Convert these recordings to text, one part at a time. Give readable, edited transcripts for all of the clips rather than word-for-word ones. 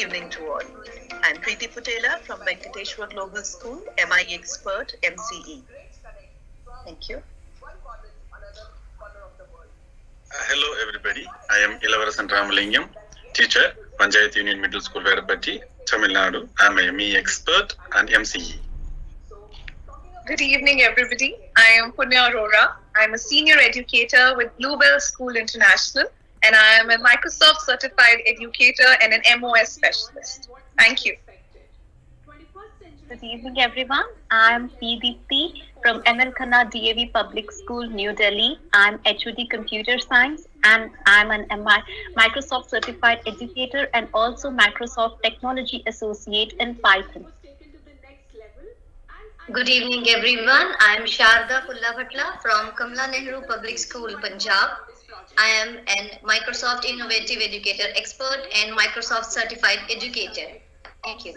evening to all. I'm Preeti Putela from Venkateshwar Global School, MI Expert, MCE. Thank you. Hello everybody, I am Ilavarasan Ramalingam, teacher, Panchayat Union Middle School, Verapatti, Tamil Nadu. I am a ME expert and MCE. Good evening everybody, I am Punya Arora. I am a senior educator with Bluebell School International and I am a Microsoft certified educator and an MOS specialist. Thank you. Good evening, everyone. I'm PDP from ML Khanna DAV Public School, New Delhi. I'm HOD Computer Science and I'm an Microsoft certified educator and also Microsoft Technology Associate in Python. Good evening, everyone. I am Sharda Pullabhatla from Kamla Nehru Public School, Punjab. I am an Microsoft Innovative Educator Expert and Microsoft Certified Educator. Thank you.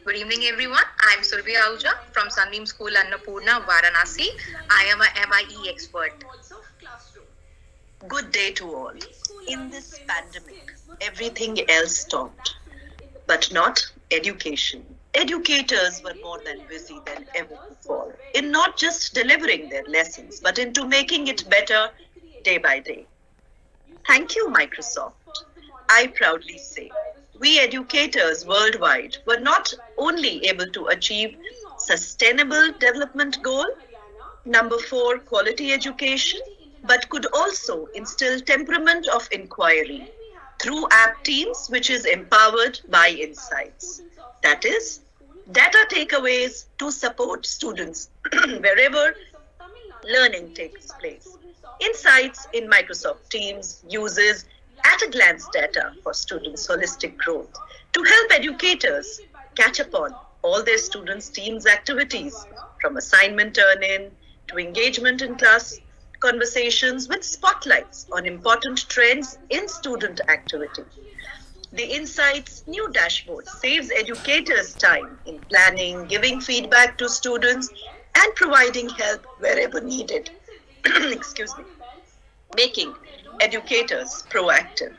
Good evening, everyone. I am Surbi Ahuja from Sunbeam School, Annapurna, Varanasi. I am a MIE expert. Good day to all. In this pandemic, everything else stopped, but not education. Educators were more than busy than ever before in not just delivering their lessons, but into making it better day by day. Thank you, Microsoft. I proudly say, we educators worldwide were not only able to achieve sustainable development goal, number 4, quality education, but could also instill temperament of inquiry through app teams, which is empowered by insights. That is, data takeaways to support students wherever learning takes place. Insights in Microsoft Teams uses at-a-glance data for students' holistic growth to help educators catch up on all their students' teams' activities, from assignment turn-in to engagement in class conversations with spotlights on important trends in student activity. The Insights new dashboard saves educators time in planning, giving feedback to students, and providing help wherever needed. Excuse me. Making educators proactive.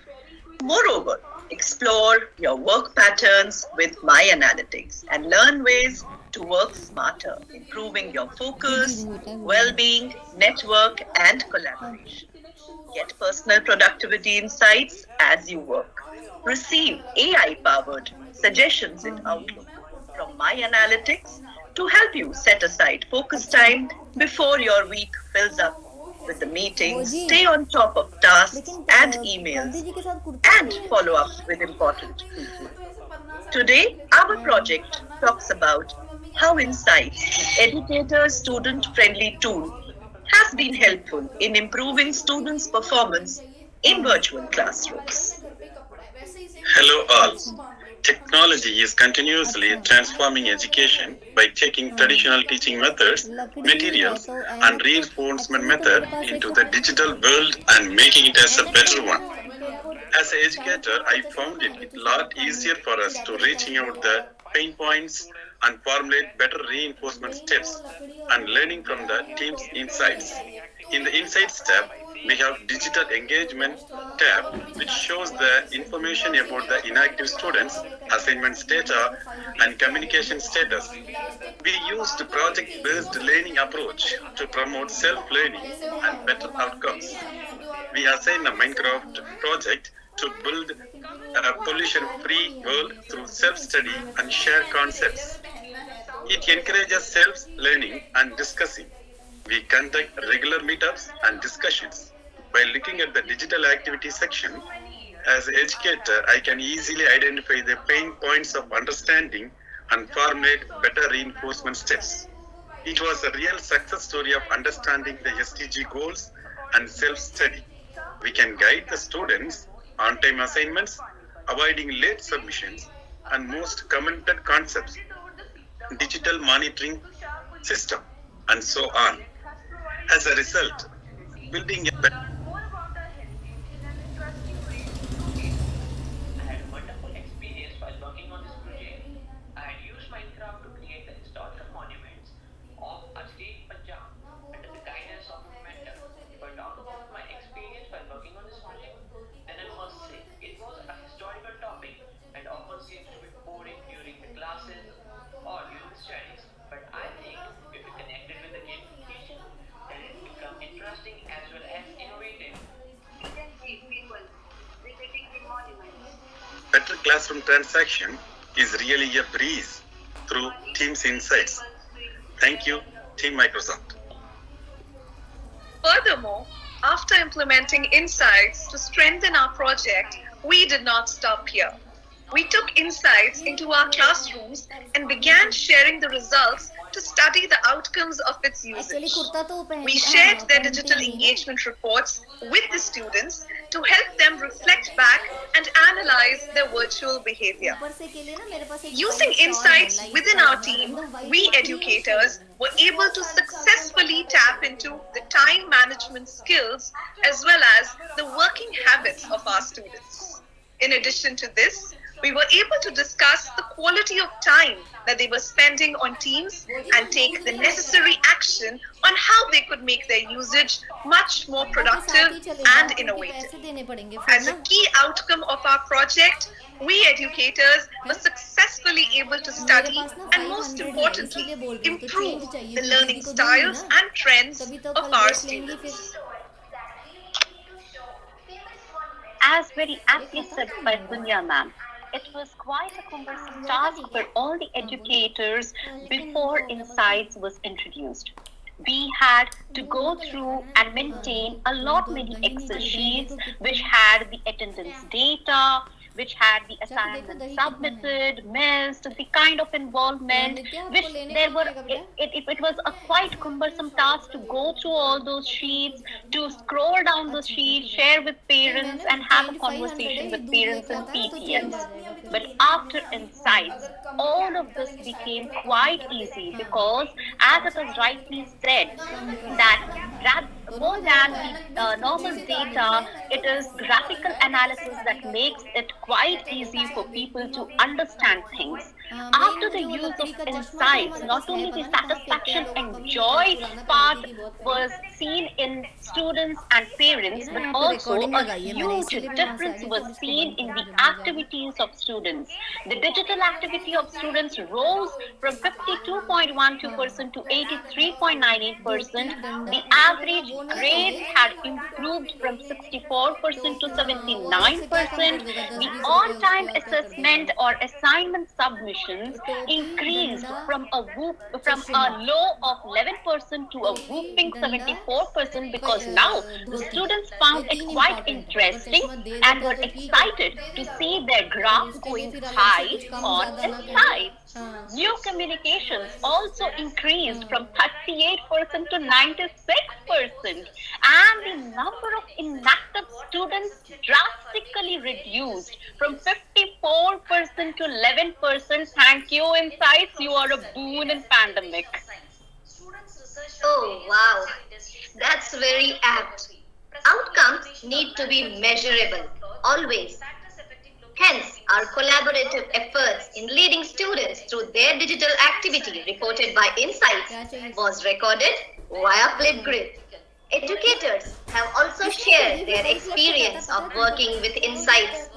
Moreover, explore your work patterns with My Analytics and learn ways to work smarter, improving your focus, well-being, network, and collaboration. Get personal productivity insights as you work. Receive AI-powered suggestions in Outlook from My Analytics to help you set aside focus time before your week fills up with the meetings, stay on top of tasks and emails, and follow up with important people. Today, our project talks about how Insights, educator's student-friendly tool, has been helpful in improving students' performance in virtual classrooms. Hello all. Technology is continuously transforming education by taking traditional teaching methods, materials, and reinforcement method into the digital world and making it as a better one. As an educator, I found it a lot easier for us to reaching out the pain points and formulate better reinforcement steps and learning from the team's insights. In the Insights tab, we have Digital Engagement tab, which shows the information about the inactive students, assignments data, and communication status. We used project-based learning approach to promote self-learning and better outcomes. We assigned a Minecraft project to build a pollution-free world through self-study and share concepts. It encourages self-learning and discussing. We conduct regular meetups and discussions. By looking at the digital activity section, as an educator, I can easily identify the pain points of understanding and formulate better reinforcement steps. It was a real success story of understanding the SDG goals and self-study. We can guide the students on-time assignments, avoiding late submissions, and most commented concepts, digital monitoring system, and so on. As a result, building a better I had a wonderful experience while working on this project. I had used Minecraft to create the historical monuments of our state Punjab under the guidance of a mentor. If I talk about my experience while working on this project, then I must say it was a historical topic and of classroom transaction is really a breeze through Teams Insights. Thank you, Team Microsoft. Furthermore, after implementing insights to strengthen our project, we did not stop here. We took insights into our classrooms and began sharing the results to study the outcomes of its usage. We shared their digital engagement reports with the students to help them reflect back and analyze their virtual behavior. Using insights within our team, we educators were able to successfully tap into the time management skills as well as the working habits of our students. In addition to this, we were able to discuss the quality of time that they were spending on Teams and take the necessary action on how they could make their usage much more productive and innovative. As a key outcome of our project, we educators were successfully able to study and, most importantly, improve the learning styles and trends of our students. As very aptly said by Punya ma'am, it was quite a cumbersome task for all the educators before Insights was introduced. We had to go through and maintain a lot many Excel sheets which had the attendance data, which had the assignment submitted, missed, the kind of involvement, which there were, it was a quite cumbersome task to go through all those sheets, to scroll down the sheets, share with parents and have a conversation with parents and PTMs. But after Insights, all of this became quite easy because, as it was rightly said, that more than the normal data, it is graphical analysis that makes it quite easy for people to understand things. After the use of Insights, not only the satisfaction and joy part was seen in students and parents, but also a huge difference was seen in the activities of students. The digital activity of students rose from 52.12% to 83.98%. The average grades had improved from 64% to 79%. The on-time assessment or assignment submission increased from a low of 11% to a whooping 74% because now the students found it quite interesting and were excited to see their graphs going high on Insights. New communications also increased from 38% to 96%, and the number of inactive students drastically reduced from 54% to 11%. Thank you, Insights. You are a boon in pandemic. Oh, wow. That's very apt. Outcomes need to be measurable, always. Hence, our collaborative efforts in leading students through their digital activity reported by Insights was recorded via Flipgrid. Educators have also shared their experience of working with Insights,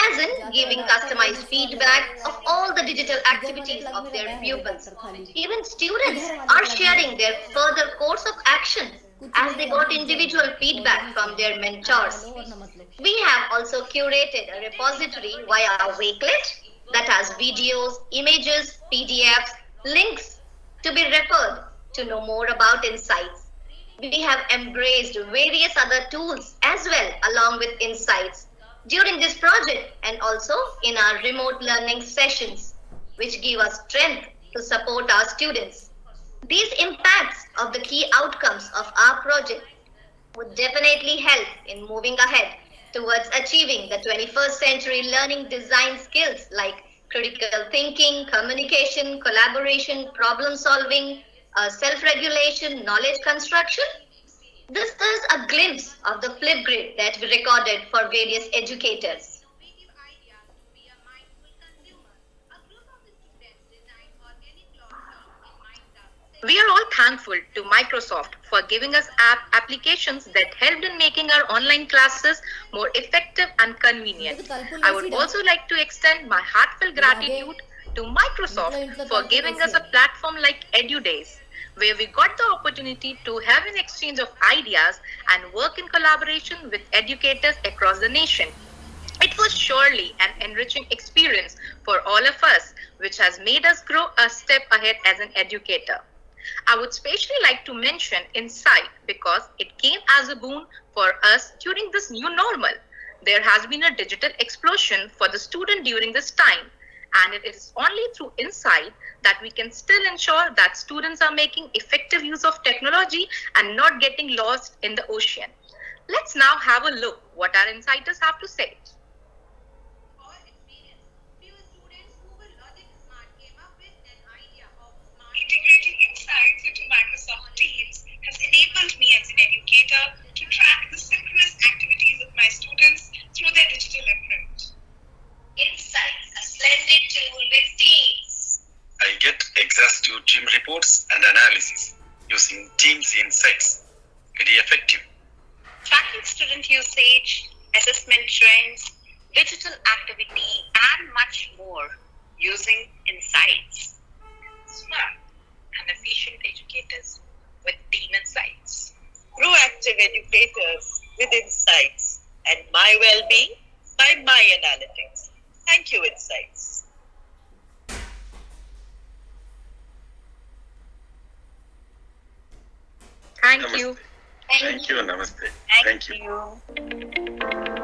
as in giving customized feedback of all the digital activities of their pupils. Even students are sharing their further course of action as they got individual feedback from their mentors. We have also curated a repository via Wakelet that has videos, images, PDFs, links to be referred to know more about Insights. We have embraced various other tools as well along with Insights during this project and also in our remote learning sessions, which give us strength to support our students. These impacts of the key outcomes of our project would definitely help in moving ahead towards achieving the 21st century learning design skills like critical thinking, communication, collaboration, problem solving, self-regulation, knowledge construction. This is a glimpse of the Flipgrid that we recorded for various educators. We are all thankful to Microsoft for giving us applications that helped in making our online classes more effective and convenient. I would also like to extend my heartfelt gratitude to Microsoft for giving us a platform like EduDays, where we got the opportunity to have an exchange of ideas and work in collaboration with educators across the nation. It was surely an enriching experience for all of us, which has made us grow a step ahead as an educator. I would especially like to mention Insight because it came as a boon for us during this new normal. There has been a digital explosion for the student during this time, and it is only through Insight that we can still ensure that students are making effective use of technology and not getting lost in the ocean. Let's now have a look what our insiders have to say. Integrating insights into Microsoft Teams has enabled me as an educator to track the synchronous activities of my students through their digital imprint. Insights, a splendid tool with Teams. I get access to team reports and analysis using Teams Insights. Very effective. Tracking student usage, assessment trends, digital activity, and much more using Insights. Smart and efficient educators with Team Insights. Proactive educators with Insights. And my well-being by My Analytics. Thank you, Insights. Thank you. Thank you. Namaste. Thank you.